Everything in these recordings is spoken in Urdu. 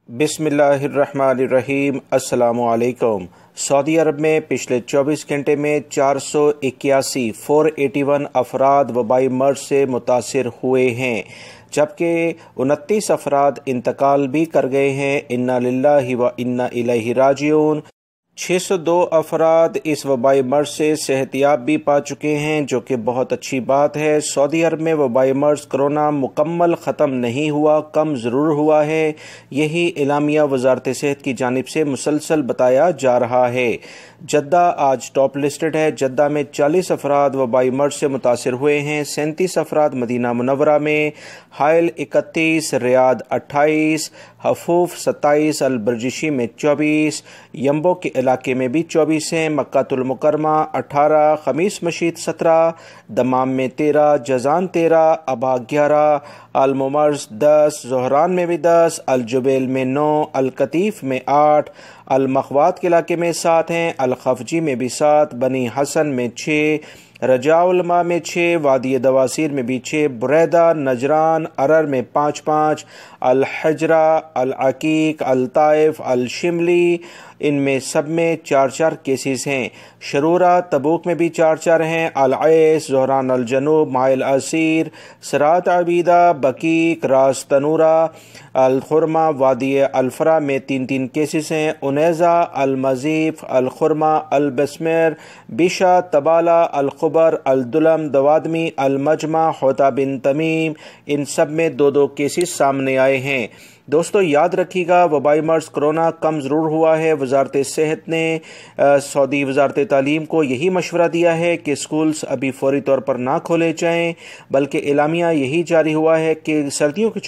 بسم اللہ الرحمن الرحیم۔ السلام علیکم۔ سعودی عرب میں پچھلے 24 گھنٹے میں 481 افراد وبائی مرض سے متاثر ہوئے ہیں، جبکہ 29 افراد انتقال بھی کر گئے ہیں۔ انا للہ و انا الیہ راجعون۔ 602 افراد اس وبائی مرض سے صحت یاب بھی پا چکے ہیں، جو کہ بہت اچھی بات ہے۔ سعودی عرب میں وبائی مرض کرونا مکمل ختم نہیں ہوا، کم ضرور ہوا ہے۔ یہی اعلامیہ وزارت صحت کی جانب سے مسلسل بتایا جا رہا ہے۔ جدہ آج ٹاپ لسٹڈ ہے۔ جدہ میں 40 افراد وبائی مرض سے متاثر ہوئے ہیں، 37 افراد مدینہ منورہ میں، حائل 31، ریاض 28، حفوف 27، البرجشی میں 24، یمبو کے علاقے میں بھی 24 ہیں، مکہ المکرمہ 18، خمیس مشید 17، دمام میں 13، جازان 13، ابا 11، الممرز 10، زہران میں بھی 10، الجبیل میں 9، القطیف میں 8، المخوات کے علاقے میں 7 ہیں، الخفجی میں بھی 7، بنی حسن میں 6، رجاء الماء میں 6، وادی دواسیر میں بھی 6، بریدہ، نجران، ارر میں 5، الحجرہ، العقیق، الطائف، الشملی، ان میں سب میں 4 کیسز ہیں۔ شرورہ، تبوک میں بھی 4 ہیں، العیس، زہران الجنوب، مائل اسیر، سرات عبیدہ، بکیک، راس تنورہ، الخرمہ، وادی الفرا میں 3 کیسز ہیں، انیزہ، المزیف، الخرمہ، البسمیر، بیشا، تبالہ، الخبر، الدلم، دوادمی، المجمع، حوطہ بن تمیم، ان سب میں 2 کیسز سامنے آئے ہیں۔ دوستو یاد رکھیے گا، وبائی مرض کرونا کم ضرور ہوا ہے۔ وزارت صحت نے سعودی وزارت تعلیم کو یہی مشورہ دیا ہے کہ اسکولز ابھی فوری طور پر نہ کھولے جائیں، بلکہ اعلامیہ یہی جاری ہوا ہے کہ سردیوں کی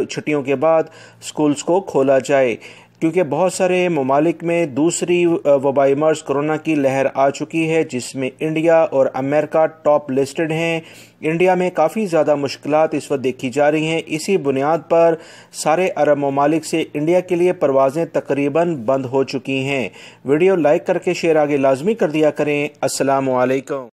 چھٹیوں کے بعد اسکولز کو کھولا جائے، کیونکہ بہت سارے ممالک میں دوسری وبائی مرض کرونا کی لہر آ چکی ہے، جس میں انڈیا اور امریکہ ٹاپ لسٹڈ ہیں۔ انڈیا میں کافی زیادہ مشکلات اس وقت دیکھی جا رہی ہیں۔ اسی بنیاد پر سارے عرب ممالک سے انڈیا کے لیے پروازیں تقریباً بند ہو چکی ہیں۔ ویڈیو لائک کر کے شیئر آگے لازمی کر دیا کریں۔ السلام علیکم۔